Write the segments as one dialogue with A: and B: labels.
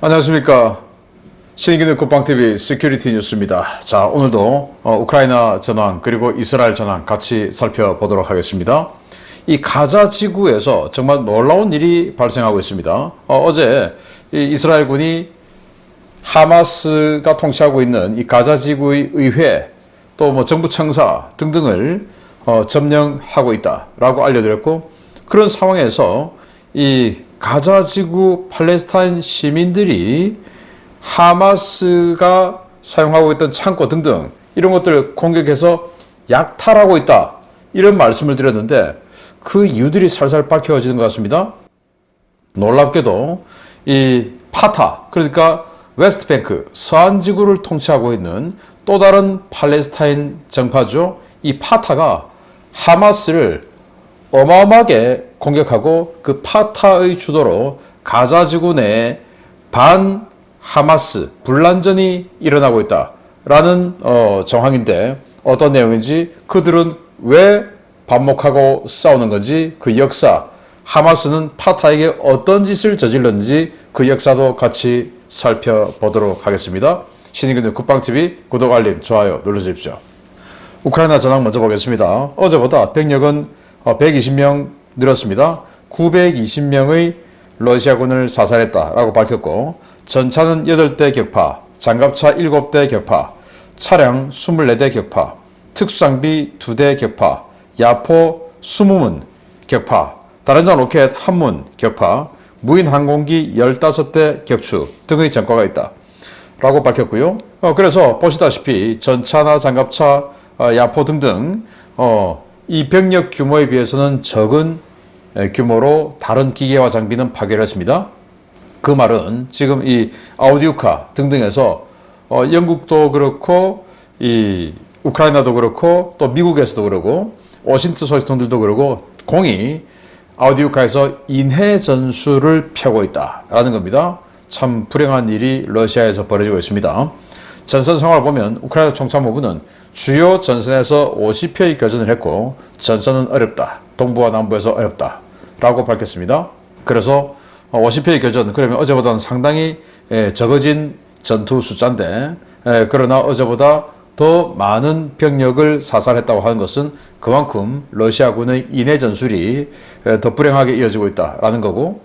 A: 안녕하십니까. 신인기능 국방TV 시큐리티 뉴스입니다. 자, 오늘도 우크라이나 전황 그리고 이스라엘 전황 같이 살펴보도록 하겠습니다. 이 가자 지구에서 정말 놀라운 일이 발생하고 있습니다. 어제 이스라엘군이 하마스가 통치하고 있는 이 가자 지구의 의회 또 뭐 정부 청사 등등을 점령하고 있다라고 알려드렸고, 그런 상황에서 이 가자 지구 팔레스타인 시민들이 하마스가 사용하고 있던 창고 등등 이런 것들을 공격해서 약탈하고 있다, 이런 말씀을 드렸는데 그 이유들이 살살 밝혀지는 것 같습니다. 놀랍게도 이 파타, 그러니까 웨스트뱅크 서안 지구를 통치하고 있는 또 다른 팔레스타인 정파죠. 이 파타가 하마스를 어마어마하게 공격하고 그 파타의 주도로 가자 지구 내에 반 하마스 분란전이 일어나고 있다라는 정황인데, 어떤 내용인지, 그들은 왜 반목하고 싸우는 건지, 그 역사, 하마스는 파타에게 어떤 짓을 저질렀는지 그 역사도 같이 살펴보도록 하겠습니다. 신인균의 국방TV 구독, 알림, 좋아요 눌러주십시오. 우크라이나 전황 먼저 보겠습니다. 어제보다 병력은 120명 늘었습니다. 920명의 러시아군을 사살했다라고 밝혔고, 전차는 8대 격파, 장갑차 7대 격파, 차량 24대 격파, 특수장비 2대 격파, 야포 20문 격파, 다른장 로켓 1문 격파, 무인 항공기 15대 격추 등의 전과가 있다 라고 밝혔고요. 그래서 보시다시피 전차나 장갑차, 야포 등등 이 병력 규모에 비해서는 적은 규모로 다른 기계와 장비는 파괴를 했습니다. 그 말은 지금 이 아우디우카 등등에서 영국도 그렇고 이 우크라이나도 그렇고 또 미국에서도 그러고 워싱턴 소식통들도 그러고 공이 아우디우카에서 인해 전술을 펴고 있다라는 겁니다. 참 불행한 일이 러시아에서 벌어지고 있습니다. 전선 상황을 보면 우크라이나 총참모부는 주요 전선에서 50회의 교전을 했고 전선은 어렵다, 동부와 남부에서 어렵다 라고 밝혔습니다. 그래서 50회의 교전, 그러면 어제보다는 상당히 적어진 전투 숫자인데, 그러나 어제보다 더 많은 병력을 사살했다고 하는 것은 그만큼 러시아군의 인해 전술이 더 불행하게 이어지고 있다라는 거고,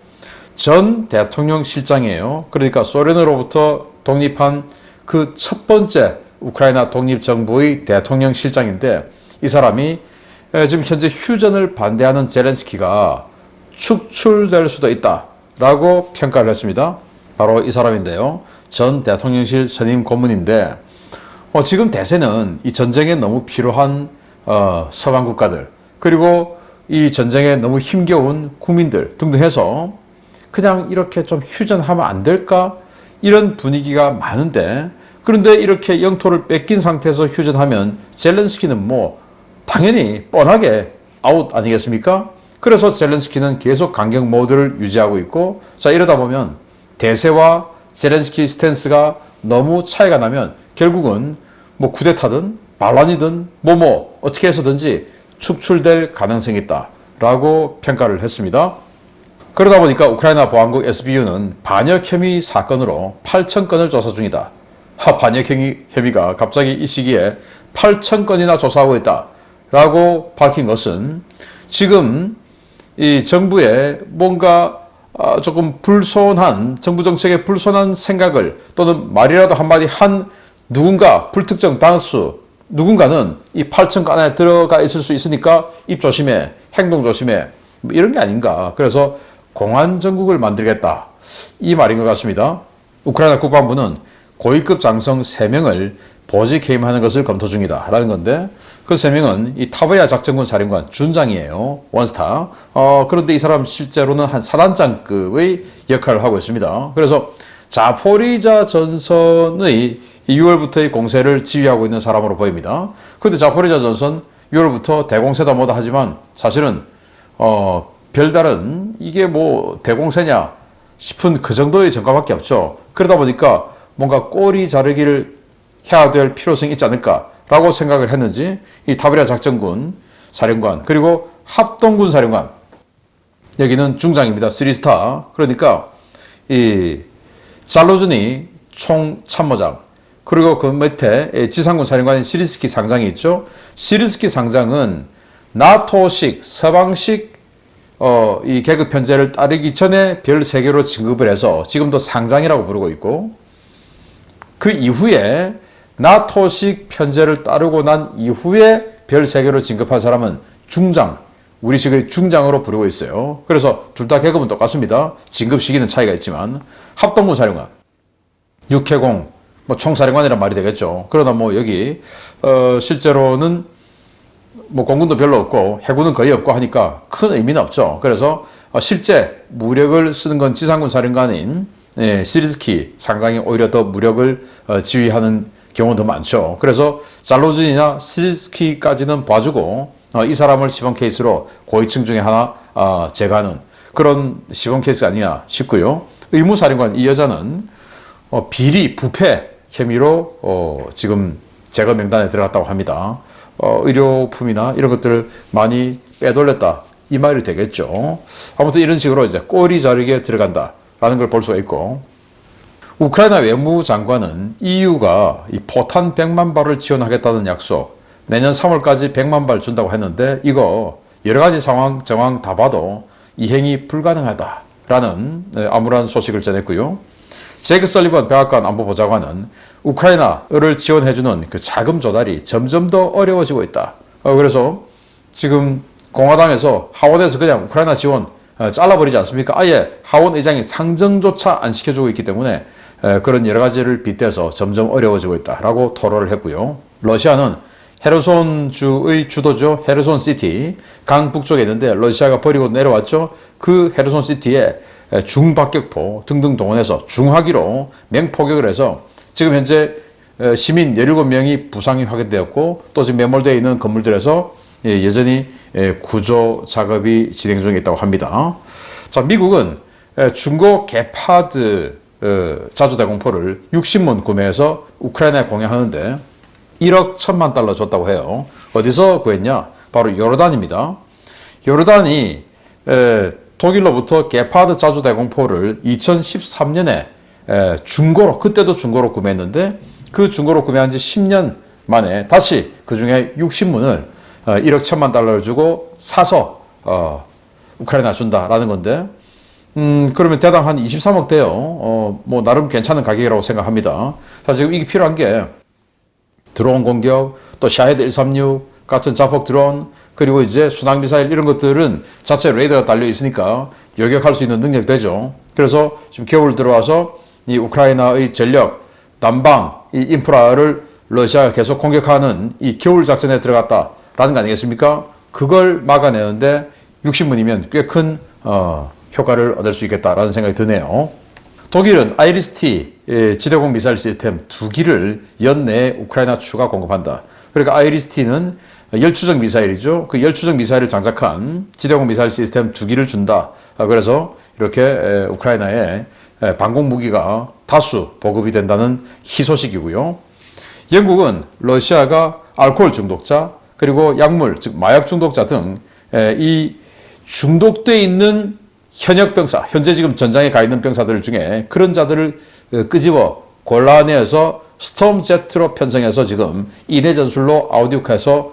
A: 전 대통령 실장이에요. 그러니까 소련으로부터 독립한 그 첫 번째 우크라이나 독립정부의 대통령 실장인데, 이 사람이 지금 현재 휴전을 반대하는 젤렌스키가 축출될 수도 있다라고 평가를 했습니다. 바로 이 사람인데요. 전 대통령실 선임 고문인데, 지금 대세는 이 전쟁에 너무 필요한 서방 국가들, 그리고 이 전쟁에 너무 힘겨운 국민들 등등 해서 그냥 이렇게 좀 휴전하면 안 될까? 이런 분위기가 많은데, 그런데 이렇게 영토를 뺏긴 상태에서 휴전하면 젤렌스키는 뭐 당연히 뻔하게 아웃 아니겠습니까? 그래서 젤렌스키는 계속 강경 모드를 유지하고 있고, 자, 이러다 보면 대세와 젤렌스키 스탠스가 너무 차이가 나면 결국은 뭐 쿠데타든 반란이든 뭐 어떻게 해서든지 축출될 가능성이 있다라고 평가를 했습니다. 그러다 보니까 우크라이나 보안국 SBU는 반역 혐의 사건으로 8,000건을 조사 중이다. 반역 혐의가 갑자기 이 시기에 8,000건이나 조사하고 있다라고 밝힌 것은, 지금 이 정부에 뭔가 조금 불손한, 정부 정책에 불손한 생각을 또는 말이라도 한마디 한 누군가, 불특정 다수 누군가는 이 8,000건 안에 들어가 있을 수 있으니까 입 조심해, 행동 조심해, 뭐 이런 게 아닌가. 그래서 공안 정국을 만들겠다, 이 말인 것 같습니다. 우크라이나 국방부는 고위급 장성 3명을 보직 해임하는 것을 검토 중이다 라는 건데, 그 3명은 이 타브리아 작전군 사령관 준장이에요. 원스타. 그런데 이 사람 실제로는 한 사단장급의 역할을 하고 있습니다. 그래서 자포리자 전선의 6월부터의 공세를 지휘하고 있는 사람으로 보입니다. 그런데 자포리자 전선 6월부터 대공세다 뭐다 하지만 사실은 별다른 이게 뭐 대공세냐 싶은 그 정도의 전과밖에 없죠. 그러다 보니까 뭔가 꼬리 자르기를 해야 될 필요성이 있지 않을까라고 생각을 했는지, 이 타브리아 작전군 사령관 그리고 합동군 사령관, 여기는 중장입니다. 3스타. 그러니까 이 잘로즈니 총참모장, 그리고 그 밑에 지상군 사령관인 시리스키 상장이 있죠. 시리스키 상장은 나토식, 서방식 이 계급 편제를 따르기 전에 별 3개로 진급을 해서 지금도 상장이라고 부르고 있고, 그 이후에 나토식 편제를 따르고 난 이후에 별 3개로 진급한 사람은 중장, 우리식의 중장으로 부르고 있어요. 그래서 둘 다 계급은 똑같습니다. 진급 시기는 차이가 있지만 합동군 사령관, 육해공, 뭐 총사령관이란 말이 되겠죠. 그러나 뭐 여기 실제로는 뭐 공군도 별로 없고 해군은 거의 없고 하니까 큰 의미는 없죠. 그래서 실제 무력을 쓰는 건 지상군 사령관인 시리스키 상장이 오히려 더 무력을 지휘하는 경우도 더 많죠. 그래서 잘로즈니나 시리스키까지는 봐주고 이 사람을 시범 케이스로 고위층 중에 하나 제거하는 그런 시범 케이스가 아니냐 싶고요. 의무사령관 이 여자는 비리, 부패 혐의로 지금 제거 명단에 들어갔다고 합니다. 의료품이나 이런 것들을 많이 빼돌렸다, 이 말이 되겠죠. 아무튼 이런 식으로 이제 꼬리 자르게 들어간다라는 걸 볼 수가 있고, 우크라이나 외무장관은 EU가 이 포탄 100만 발을 지원하겠다는 약속, 내년 3월까지 100만 발 준다고 했는데 이거 여러 가지 상황 정황 다 봐도 이행이 불가능하다라는 암울한 소식을 전했고요. 제이크 설리번 백악관 안보보좌관은 우크라이나를 지원해주는 그 자금 조달이 점점 더 어려워지고 있다. 그래서 지금 공화당에서 하원에서 그냥 우크라이나 지원 잘라버리지 않습니까? 아예 하원 의장이 상정조차 안 시켜주고 있기 때문에 그런 여러 가지를 빗대서 점점 어려워지고 있다라고 토로를 했고요. 러시아는 헤르손주의 주도죠. 헤르손 시티, 강 북쪽에 있는데 러시아가 버리고 내려왔죠. 그 헤르손 시티에 중박격포 등등 동원해서 중화기로 맹포격을 해서 지금 현재 시민 17명이 부상이 확인되었고, 또 지금 매몰되어 있는 건물들에서 여전히 구조 작업이 진행 중에 있다고 합니다. 자, 미국은 중고 게파드 자주대공포를 60문 구매해서 우크라이나에 공양하는데 1억 1천만 달러 줬다고 해요. 어디서 구했냐? 바로 요르단입니다. 요르단이 독일로부터 게파드 자주대공포를 2013년에 중고로, 그때도 중고로 구매했는데 그 중고로 구매한 지 10년 만에 다시 그 중에 60문을 1억 1천만 달러를 주고 사서 우크라이나 준다라는 건데, 그러면 대당 한 23억 돼요. 뭐 나름 괜찮은 가격이라고 생각합니다. 자, 지금 이게 필요한 게 드론 공격, 또 샤헤드 136 같은 자폭 드론, 그리고 이제 순항미사일 이런 것들은 자체 레이더가 달려 있으니까 요격할 수 있는 능력 되죠. 그래서 지금 겨울 들어와서 이 우크라이나의 전력, 난방, 이 인프라를 러시아가 계속 공격하는 이 겨울 작전에 들어갔다라는 거 아니겠습니까? 그걸 막아내는데 60문이면 꽤 큰 효과를 얻을 수 있겠다라는 생각이 드네요. 독일은 아이리스-T 지대공 미사일 시스템 2기를 연내에 우크라이나 추가 공급한다. 그러니까 아이리스-T는 열추적 미사일이죠. 그 열추적 미사일을 장착한 지대공 미사일 시스템 2기를 준다. 그래서 이렇게 우크라이나에 방공 무기가 다수 보급이 된다는 희소식이고요. 영국은 러시아가 알코올 중독자, 그리고 약물, 즉 마약 중독자 등 이 중독돼 있는 현역 병사, 현재 지금 전장에 가 있는 병사들 중에 그런 자들을 끄집어 골라내서 스톰제트로 편성해서 지금 이내 전술로 아우디우카에서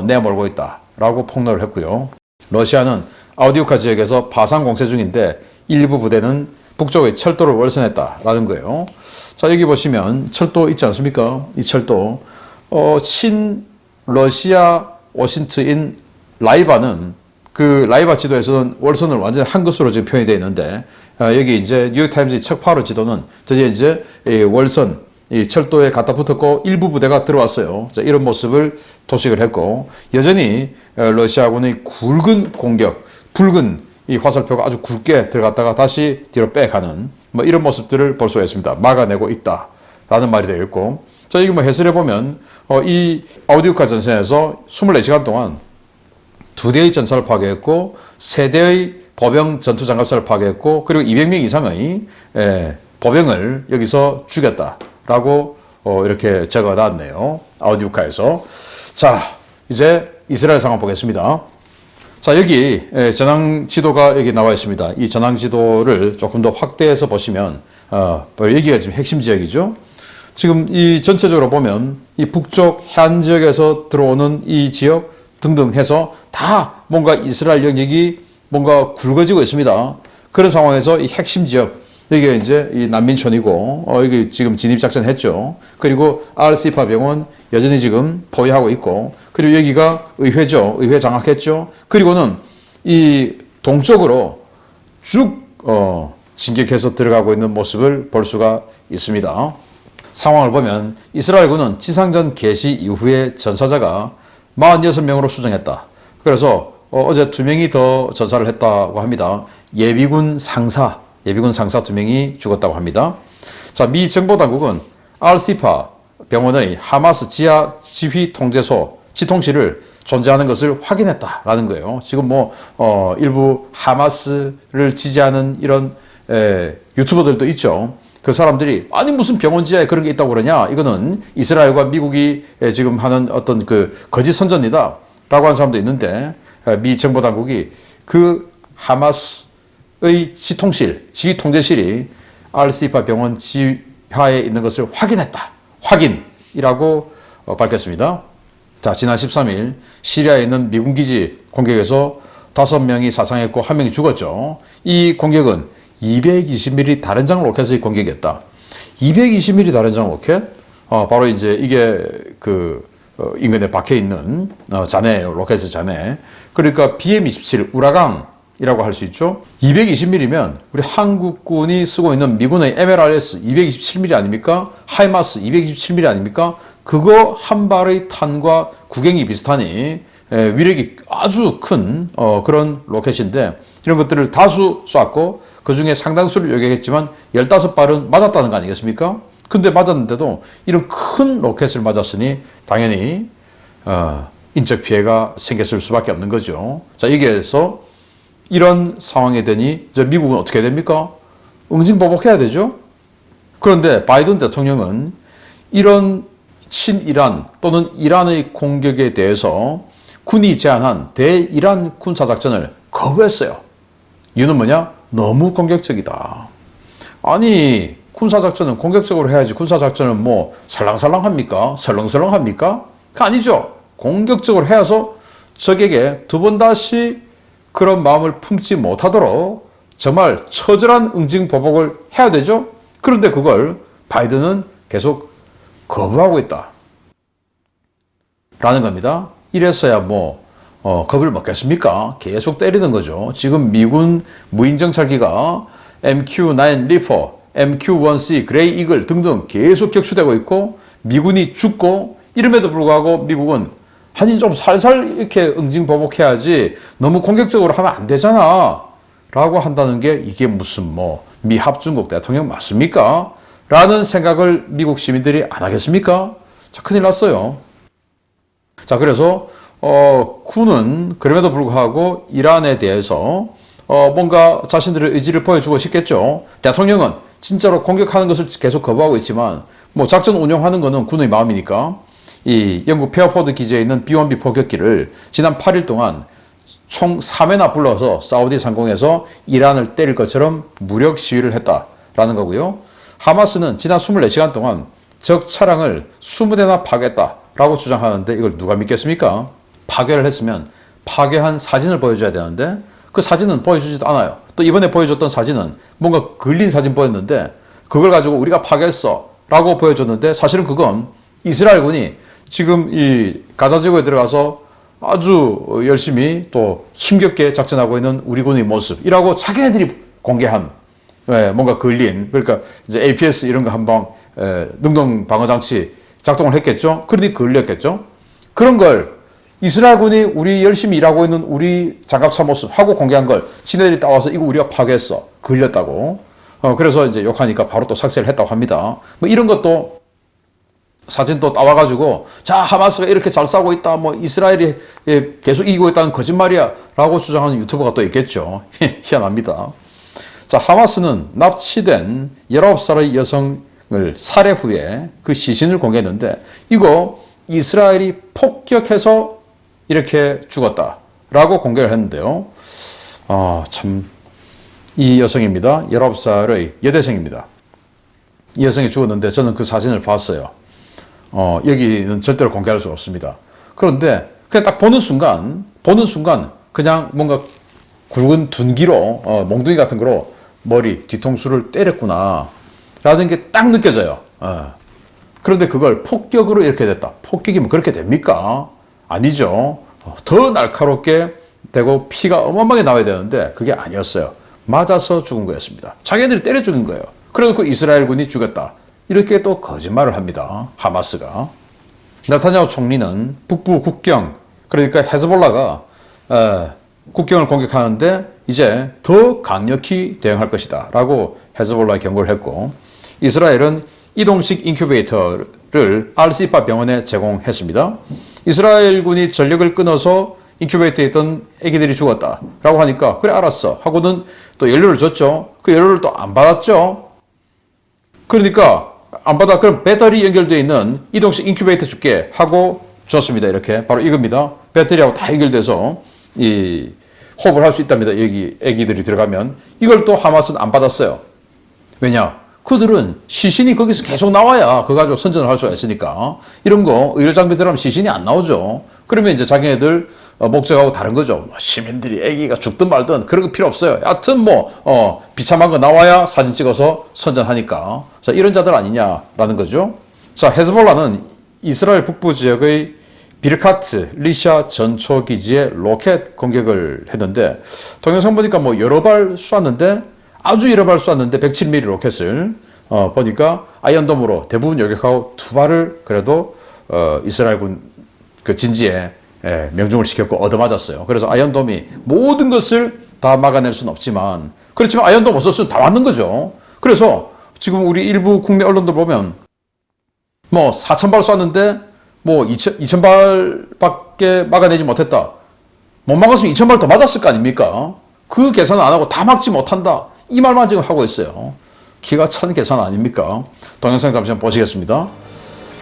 A: 내몰고 있다라고 폭로를 했고요. 러시아는 아우디우카 지역에서 파상 공세 중인데 일부 부대는 북쪽의 철도를 월선했다라는 거예요. 자, 여기 보시면 철도 있지 않습니까? 이 철도 친러시아 오신트인 라이바는 그 라이바 지도에서는 월선을 완전 한 것으로 지금 표현이 되어 있는데, 여기 이제 뉴욕타임즈 척파로 지도는 드디어 이제 월선, 이 철도에 갖다 붙었고 일부 부대가 들어왔어요. 자, 이런 모습을 도식을 했고, 여전히 러시아군의 굵은 공격, 붉은 이 화살표가 아주 굵게 들어갔다가 다시 뒤로 빼가는 뭐 이런 모습들을 볼 수가 있습니다. 막아내고 있다라는 말이 되어 있고, 자, 여기 뭐 해설해 보면 이 아우디우카 전선에서 24시간 동안 2대의 전차를 파괴했고 3대의 보병 전투장갑차를 파괴했고, 그리고 200명 이상의 보병을 여기서 죽였다라고 이렇게 적어놨네요. 아우디우카에서. 자, 이제 이스라엘 상황 보겠습니다. 자, 여기 전황 지도가 여기 나와 있습니다. 이 전황 지도를 조금 더 확대해서 보시면 여기가 지금 핵심 지역이죠. 지금 이 전체적으로 보면 이 북쪽 해안 지역에서 들어오는 이 지역 등등 해서 다 뭔가 이스라엘 영역이 뭔가 굵어지고 있습니다. 그런 상황에서 이 핵심 지역, 여기가 이제 이 난민촌이고, 여기 지금 진입작전 했죠. 그리고 알시파 병원 여전히 지금 보유하고 있고, 그리고 여기가 의회죠. 의회 장악했죠. 그리고는 이 동쪽으로 쭉, 진격해서 들어가고 있는 모습을 볼 수가 있습니다. 상황을 보면 이스라엘군은 지상전 개시 이후에 전사자가 46명으로 수정했다. 그래서 어제 2명이 더 전사를 했다고 합니다. 예비군 상사 2명이 죽었다고 합니다. 자, 미 정보당국은 알시파 병원의 하마스 지하 지휘 통제소 지통실을 존재하는 것을 확인했다라는 거예요. 지금 일부 하마스를 지지하는 이런 유튜버들도 있죠. 그 사람들이 아니 무슨 병원 지하에 그런 게 있다고 그러냐? 이거는 이스라엘과 미국이 지금 하는 어떤 그 거짓 선전이다라고 하는 사람도 있는데, 미 정보당국이 그 하마스의 지휘 통제실이 알시파 병원 지하에 있는 것을 확인했다. 확인이라고 밝혔습니다. 자, 지난 13일 시리아에 있는 미군 기지 공격에서 5명이 사상했고 1명이 죽었죠. 이 공격은 220mm 다른장 로켓의 공격이었다. 220mm 다른장 로켓? 바로 이제 이게 인근에 박혀 있는 잔해, 로켓의 잔해. 그러니까 BM-27 우라강이라고 할 수 있죠. 220mm면 우리 한국군이 쓰고 있는 미군의 MLRS 227mm 아닙니까? 하이마스 227mm 아닙니까? 그거 한 발의 탄과 구경이 비슷하니 위력이 아주 큰 그런 로켓인데, 이런 것들을 다수 쐈고 그 중에 상당수를 요격했지만 15발은 맞았다는 거 아니겠습니까? 근데 맞았는데도 이런 큰 로켓을 맞았으니 당연히 인적 피해가 생겼을 수밖에 없는 거죠. 자, 여기에서 이런 상황이 되니 이제 미국은 어떻게 됩니까? 응징보복해야 되죠. 그런데 바이든 대통령은 이런 친이란 또는 이란의 공격에 대해서 군이 제안한 대이란 군사작전을 거부했어요. 이유는 뭐냐? 너무 공격적이다. 아니, 군사작전은 공격적으로 해야지 군사작전은 살랑살랑 합니까? 설렁설렁 합니까? 아니죠. 공격적으로 해서 적에게 두 번 다시 그런 마음을 품지 못하도록 정말 처절한 응징보복을 해야 되죠. 그런데 그걸 바이든은 계속 거부하고 있다 라는 겁니다. 이래서야 겁을 먹겠습니까? 계속 때리는 거죠. 지금 미군 무인정찰기가 MQ-9 리퍼, MQ-1C 그레이 이글 등등 계속 격추되고 있고 미군이 죽고, 이름에도 불구하고 미국은 아니 좀 살살 이렇게 응징보복해야지 너무 공격적으로 하면 안 되잖아 라고 한다는 게 이게 무슨 미 합중국 대통령 맞습니까? 라는 생각을 미국 시민들이 안 하겠습니까? 자, 큰일 났어요. 자, 그래서 군은 그럼에도 불구하고 이란에 대해서 뭔가 자신들의 의지를 보여주고 싶겠죠. 대통령은 진짜로 공격하는 것을 계속 거부하고 있지만 작전 운영하는 거는 군의 마음이니까, 이 영국 페어포드 기지에 있는 B-1B 포격기를 지난 8일 동안 총 3회나 불러서 사우디 상공에서 이란을 때릴 것처럼 무력 시위를 했다라는 거고요. 하마스는 지난 24시간 동안 적 차량을 20대나 파괴했다라고 주장하는데 이걸 누가 믿겠습니까? 파괴를 했으면 파괴한 사진을 보여줘야 되는데 그 사진은 보여주지도 않아요. 또 이번에 보여줬던 사진은 뭔가 걸린 사진 보였는데 그걸 가지고 우리가 파괴했어 라고 보여줬는데, 사실은 그건 이스라엘군이 지금 이 가자지구에 들어가서 아주 열심히 또 힘겹게 작전하고 있는 우리 군의 모습이라고 자기네들이 공개한 뭔가 걸린, 그러니까 이제 APS 이런 거 한방 능동 방어 장치 작동을 했겠죠. 그러니 걸렸겠죠. 그런 걸 이스라엘군이 우리 열심히 일하고 있는 우리 장갑차 모습 하고 공개한 걸 지네들이 따와서 이거 우리가 파괴했어, 걸렸다고. 그래서 이제 욕하니까 바로 또 삭제를 했다고 합니다. 이런 것도 사진 또 따와가지고 자, 하마스가 이렇게 잘 싸우고 있다, 이스라엘이 계속 이기고 있다는 거짓말이야 라고 주장하는 유튜버가 또 있겠죠. 희한합니다. 자, 하마스는 납치된 19살의 여성을 살해 후에 그 시신을 공개했는데 이거 이스라엘이 폭격해서 이렇게 죽었다 라고 공개를 했는데요. 이 여성입니다. 19살의 여대생입니다. 이 여성이 죽었는데 저는 그 사진을 봤어요. 여기는 절대로 공개할 수 없습니다. 그런데 그냥 딱 보는 순간 그냥 뭔가 굵은 둔기로, 몽둥이 같은 거로 머리, 뒤통수를 때렸구나. 라는 게 딱 느껴져요. 그런데 그걸 폭격으로 이렇게 됐다. 폭격이면 그렇게 됩니까? 아니죠. 더 날카롭게 되고 피가 어마어마하게 나와야 되는데 그게 아니었어요. 맞아서 죽은 거였습니다. 자기들이 때려 죽인 거예요. 그래놓고 이스라엘군이 죽였다. 이렇게 또 거짓말을 합니다. 하마스가. 네타냐후 총리는 북부 국경, 그러니까 헤즈볼라가 국경을 공격하는데 이제 더 강력히 대응할 것이다 라고 헤즈볼라에 경고를 했고, 이스라엘은 이동식 인큐베이터를 알시파 병원에 제공했습니다. 이스라엘군이 전력을 끊어서 인큐베이터에 있던 아기들이 죽었다 라고 하니까 그래 알았어 하고는 또 연료를 줬죠. 그 연료를 또 안 받았죠. 그러니까 안 받아. 그럼 배터리 연결되어 있는 이동식 인큐베이터 줄게 하고 줬습니다. 이렇게 바로 이겁니다. 배터리하고 다 연결돼서 이 호흡을 할 수 있답니다. 여기 아기들이 들어가면. 이걸 또 하마스는 안 받았어요. 왜냐? 그들은 시신이 거기서 계속 나와야 그거 가지고 선전을 할 수가 있으니까. 이런 거 의료장비 들어가면 시신이 안 나오죠. 그러면 이제 자기네들 목적하고 다른 거죠. 시민들이 아기가 죽든 말든 그런 거 필요 없어요. 여하튼 비참한 거 나와야 사진 찍어서 선전하니까. 자, 이런 자들 아니냐라는 거죠. 자, 헤즈볼라는 이스라엘 북부 지역의 비르카트 리샤 전초기지에 로켓 공격을 했는데, 동영상 보니까 여러 발 쐈는데, 아주 여러 발 쐈는데 107mm 로켓을 보니까 아이언돔으로 대부분 요격하고 2발을 그래도 이스라엘군 그 진지에 명중을 시켰고 얻어맞았어요. 그래서 아이언돔이 모든 것을 다 막아낼 수는 없지만, 그렇지만 아이언돔 없었으면 다 맞는 거죠. 그래서 지금 우리 일부 국내 언론들 보면 4,000발 쐈는데 2,000발밖에 막아내지 못했다. 못 막았으면 2,000발 더 맞았을 거 아닙니까? 그 계산을 안 하고 다 막지 못한다. 이 말만 지금 하고 있어요. 기가 찬 계산 아닙니까? 동영상 잠시만 보시겠습니다.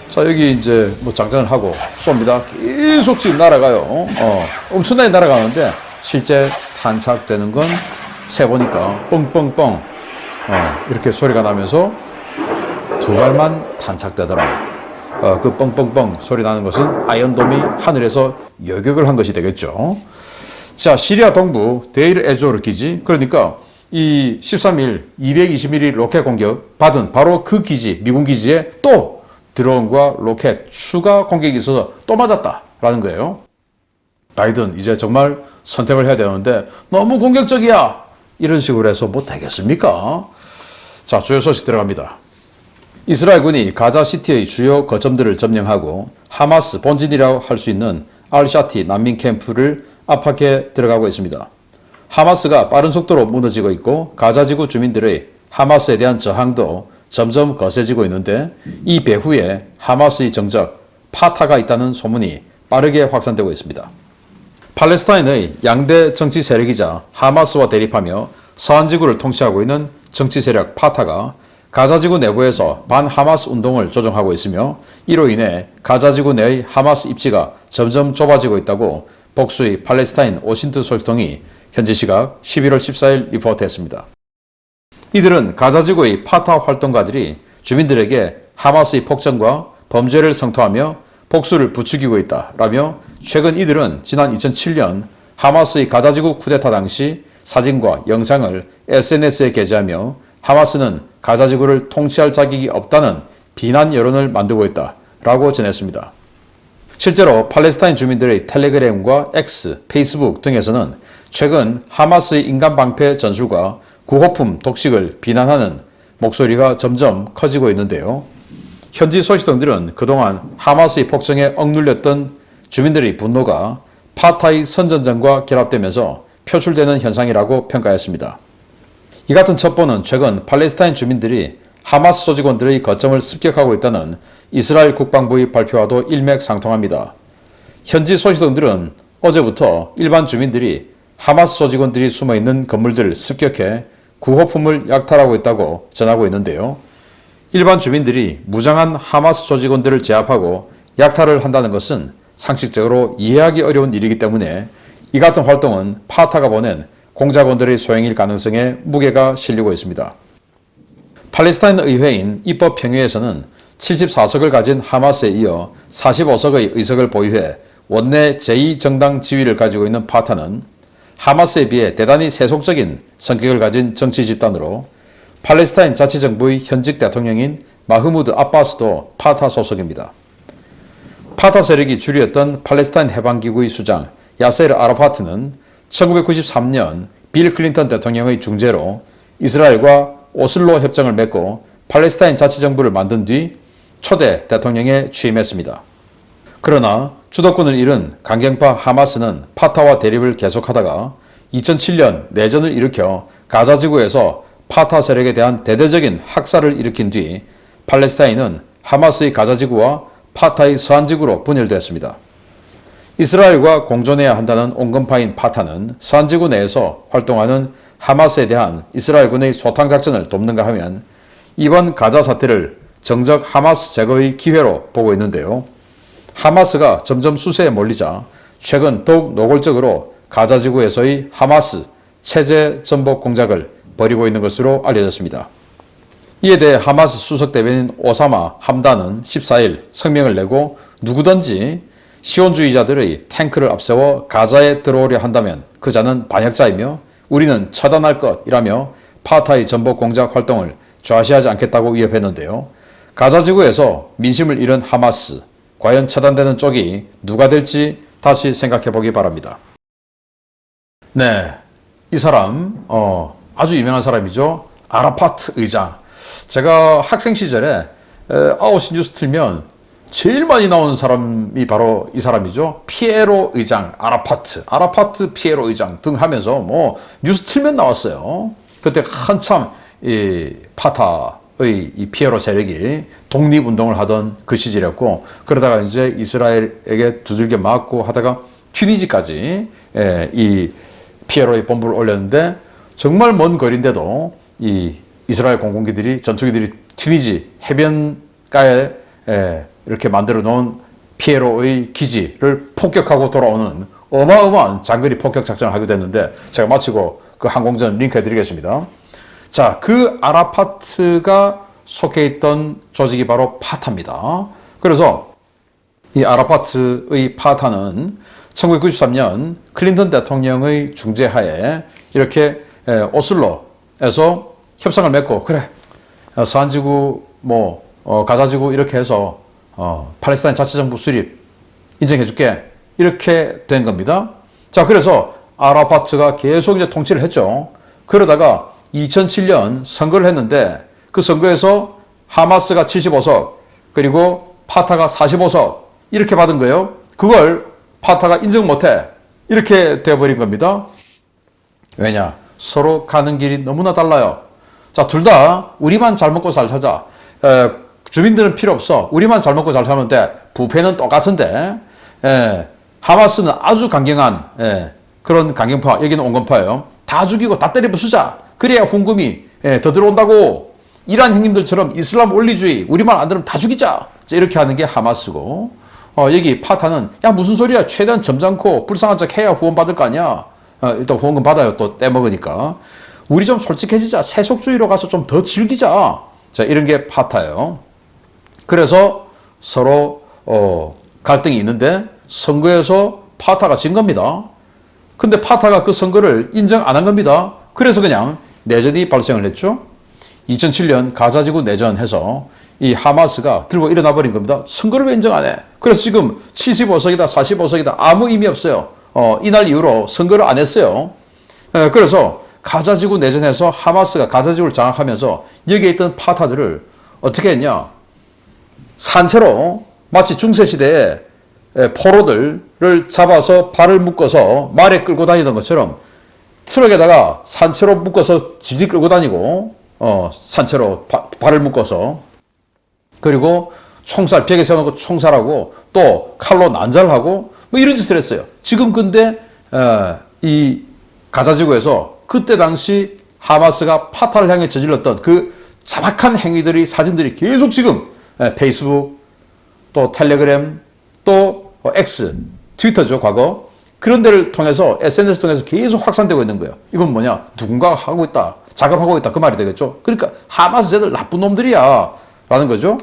A: 자, 여기 이제 장전을 하고 쏩니다. 계속 지금 날아가요. 엄청나게 날아가는데 실제 탄착되는 건 세보니까 뻥뻥뻥 이렇게 소리가 나면서 2발만 탄착되더라. 그 뻥뻥뻥 소리 나는 것은 아이언돔이 하늘에서 요격을 한 것이 되겠죠. 자, 시리아 동부 데이르 에조르 기지, 그러니까 이 13일 220mm 로켓 공격 받은 바로 그 기지, 미군 기지에 또 드론과 로켓 추가 공격이 있어서 또 맞았다라는 거예요. 바이든 이제 정말 선택을 해야 되는데 너무 공격적이야 이런 식으로 해서 뭐 되겠습니까? 자, 주요 소식 들어갑니다. 이스라엘군이 가자시티의 주요 거점들을 점령하고 하마스 본진이라고 할 수 있는 알샤티 난민 캠프를 압박해 들어가고 있습니다. 하마스가 빠른 속도로 무너지고 있고 가자지구 주민들의 하마스에 대한 저항도 점점 거세지고 있는데, 이 배후에 하마스의 정적 파타가 있다는 소문이 빠르게 확산되고 있습니다. 팔레스타인의 양대 정치 세력이자 하마스와 대립하며 서한지구를 통치하고 있는 정치 세력 파타가 가자지구 내부에서 반하마스 운동을 조종하고 있으며, 이로 인해 가자지구 내의 하마스 입지가 점점 좁아지고 있다고 복수의 팔레스타인 오신트 소식통이 현지 시각 11월 14일 리포트했습니다. 이들은 가자지구의 파타 활동가들이 주민들에게 하마스의 폭정과 범죄를 성토하며 복수를 부추기고 있다라며, 최근 이들은 지난 2007년 하마스의 가자지구 쿠데타 당시 사진과 영상을 SNS에 게재하며 하마스는 가자지구를 통치할 자격이 없다는 비난 여론을 만들고 있다라고 전했습니다. 실제로 팔레스타인 주민들의 텔레그램과 X, 페이스북 등에서는 최근 하마스의 인간방패 전술과 구호품 독식을 비난하는 목소리가 점점 커지고 있는데요. 현지 소식통들은 그동안 하마스의 폭정에 억눌렸던 주민들의 분노가 파타의 선전전과 결합되면서 표출되는 현상이라고 평가했습니다. 이 같은 첩보는 최근 팔레스타인 주민들이 하마스 소직원들의 거점을 습격하고 있다는 이스라엘 국방부의 발표와도 일맥상통합니다. 현지 소식통들은 어제부터 일반 주민들이 하마스 소직원들이 숨어있는 건물들을 습격해 구호품을 약탈하고 있다고 전하고 있는데요. 일반 주민들이 무장한 하마스 소직원들을 제압하고 약탈을 한다는 것은 상식적으로 이해하기 어려운 일이기 때문에 이 같은 활동은 파타가 보낸 공작원들의 소행일 가능성에 무게가 실리고 있습니다. 팔레스타인 의회인 입법평의회에서는 74석을 가진 하마스에 이어 45석의 의석을 보유해 원내 제2정당 지위를 가지고 있는 파타는 하마스에 비해 대단히 세속적인 성격을 가진 정치 집단으로 팔레스타인 자치정부의 현직 대통령인 마흐무드 아바스도 파타 소속입니다. 파타 세력이 주류였던 팔레스타인 해방기구의 수장 야세르 아라파트는 1993년 빌 클린턴 대통령의 중재로 이스라엘과 오슬로 협정을 맺고 팔레스타인 자치정부를 만든 뒤 초대 대통령에 취임했습니다. 그러나 주도권을 잃은 강경파 하마스는 파타와 대립을 계속하다가 2007년 내전을 일으켜 가자지구에서 파타 세력에 대한 대대적인 학살을 일으킨 뒤 팔레스타인은 하마스의 가자지구와 파타의 서안지구로 분열되었습니다. 이스라엘과 공존해야 한다는 온건파인 파타는 서안지구 내에서 활동하는 하마스에 대한 이스라엘군의 소탕작전을 돕는가 하면 이번 가자 사태를 정적 하마스 제거의 기회로 보고 있는데요. 하마스가 점점 수세에 몰리자 최근 더욱 노골적으로 가자지구에서의 하마스 체제 전복 공작을 벌이고 있는 것으로 알려졌습니다. 이에 대해 하마스 수석 대변인 오사마 함단은 14일 성명을 내고 누구든지 시온주의자들의 탱크를 앞세워 가자에 들어오려 한다면 그 자는 반역자이며 우리는 처단할 것이라며 파타의 전복 공작 활동을 좌시하지 않겠다고 위협했는데요. 가자지구에서 민심을 잃은 하마스, 과연 처단되는 쪽이 누가 될지 다시 생각해 보기 바랍니다. 네, 이 사람 아주 유명한 사람이죠. 아라파트 의장. 제가 학생 시절에 9시 뉴스 틀면 제일 많이 나오는 사람이 바로 이 사람이죠. 피에로 의장, 아라파트 피에로 의장 등 하면서 뭐 뉴스 틀면 나왔어요. 그때 한참 이 파타의 이 피에로 세력이 독립운동을 하던 그 시절이었고, 그러다가 이제 이스라엘에게 두들겨 맞고 하다가 튀니지까지 이 피에로의 본부를 올렸는데, 정말 먼 거리인데도 이 이스라엘 공군기들이, 전투기들이 튀니지 해변가에 이렇게 만들어 놓은 피에로의 기지를 폭격하고 돌아오는 어마어마한 장거리 폭격 작전을 하게 됐는데, 제가 마치고 그 항공전 링크 해드리겠습니다. 자, 그 아라파트가 속해 있던 조직이 바로 파타입니다. 그래서 이 아라파트의 파타는 1993년 클린턴 대통령의 중재하에 이렇게 오슬로에서 협상을 맺고, 그래, 서안지구, 가자지구 이렇게 해서 팔레스타인 자치정부 수립 인정해줄게, 이렇게 된 겁니다. 자, 그래서 아라파트가 계속 이제 통치를 했죠. 그러다가 2007년 선거를 했는데, 그 선거에서 하마스가 75석, 그리고 파타가 45석 이렇게 받은 거예요. 그걸 파타가 인정 못해, 이렇게 되어버린 겁니다. 왜냐? 서로 가는 길이 너무나 달라요. 자, 둘 다 우리만 잘 먹고 잘 살자. 주민들은 필요 없어. 우리만 잘 먹고 잘 살면 돼. 부패는 똑같은데, 하마스는 아주 강경한 그런 강경파, 여기는 온건파예요. 다 죽이고 다 때려 부수자. 그래야 훈금이 더 들어온다고. 이란 형님들처럼 이슬람 원리주의, 우리만 안 들으면 다 죽이자. 이렇게 하는 게 하마스고, 여기 파타는 야 무슨 소리야, 최대한 점잖고 불쌍한 척 해야 후원 받을 거 아니야. 일단 후원금 받아요. 또 떼먹으니까. 우리 좀 솔직해지자. 세속주의로 가서 좀 더 즐기자. 자, 이런 게 파타예요. 그래서 서로 갈등이 있는데, 선거에서 파타가 진 겁니다. 근데 파타가 그 선거를 인정 안 한 겁니다. 그래서 그냥 내전이 발생을 했죠. 2007년 가자지구 내전해서 이 하마스가 들고 일어나 버린 겁니다. 선거를 왜 인정 안 해? 그래서 지금 75석이다 45석이다 아무 의미 없어요. 이날 이후로 선거를 안 했어요. 그래서 가자지구 내전에서 하마스가 가자지구를 장악하면서 여기에 있던 파타들을 어떻게 했냐? 산채로 마치 중세시대에 포로들을 잡아서 발을 묶어서 말에 끌고 다니던 것처럼 트럭에다가 산채로 묶어서 질질 끌고 다니고, 산채로 발을 묶어서, 그리고 총살, 벽에 세워놓고 총살하고 또 칼로 난살하고 뭐 이런 짓을 했어요. 지금 근데 이 가자지구에서 그때 당시 하마스가 파타를 향해 저질렀던 그 자막한 행위들이, 사진들이 계속 지금 페이스북, 또 텔레그램, 또 X, 트위터죠, 과거. 그런 데를 통해서 SNS 통해서 계속 확산되고 있는 거예요. 이건 뭐냐? 누군가가 하고 있다. 작업하고 있다. 그 말이 되겠죠. 그러니까 하마스 쟤들 나쁜 놈들이야 라는 거죠.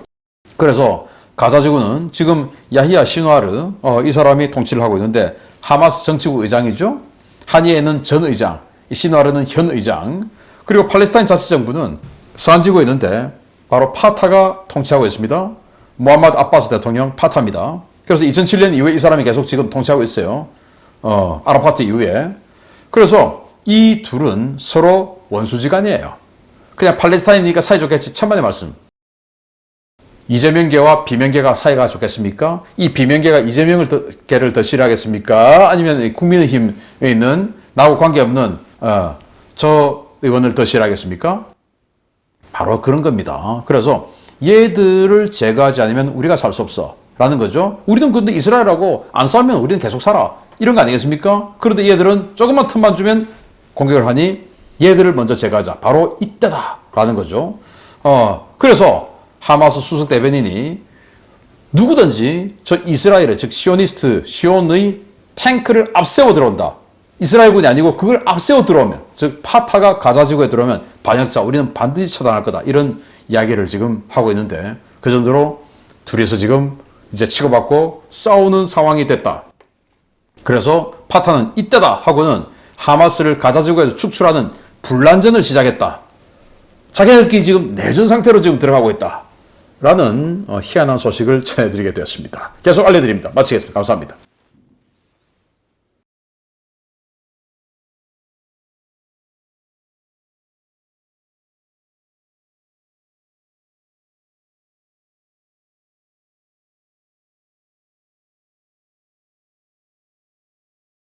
A: 그래서 가자지구는 지금 야히야 시누아르 이 사람이 통치를 하고 있는데 하마스 정치국 의장이죠. 하니에는 전 의장, 시누아르는 현 의장, 그리고 팔레스타인 자치정부는 서안지구에 있는데 바로 파타가 통치하고 있습니다. 무함마드 아바스 대통령 파타입니다. 그래서 2007년 이후에 이 사람이 계속 지금 통치하고 있어요. 아라파트 이후에. 그래서 이 둘은 서로 원수지간이에요. 그냥 팔레스타인이니까 사이좋겠지. 천만의 말씀. 이재명계와 비명계가 사이가 좋겠습니까? 이 비명계가 이재명계를 더 싫어하겠습니까? 아니면 국민의힘에 있는 나하고 관계없는 저 의원을 더 싫어하겠습니까? 바로 그런 겁니다. 그래서 얘들을 제거하지 않으면 우리가 살 수 없어 라는 거죠. 우리는 근데 이스라엘하고 안 싸우면 우리는 계속 살아 이런 거 아니겠습니까? 그런데 얘들은 조금만 틈만 주면 공격을 하니 얘들을 먼저 제거하자. 바로 이때다 라는 거죠. 그래서 하마스 수석 대변인이 누구든지 저 이스라엘의 즉 시온의 탱크를 앞세워 들어온다. 이스라엘군이 아니고 그걸 앞세워 들어오면 즉 파타가 가자지구에 들어오면 반역자 우리는 반드시 처단할 거다. 이런 이야기를 지금 하고 있는데 그 정도로 둘이서 지금 이제 치고받고 싸우는 상황이 됐다. 그래서 파타는 이때다 하고는 하마스를 가자지구에서 축출하는 분란전을 시작했다. 자기들끼리 지금 내전 상태로 지금 들어가고 있다. 라는 희한한 소식을 전해드리게 되었습니다. 계속 알려드립니다. 마치겠습니다. 감사합니다.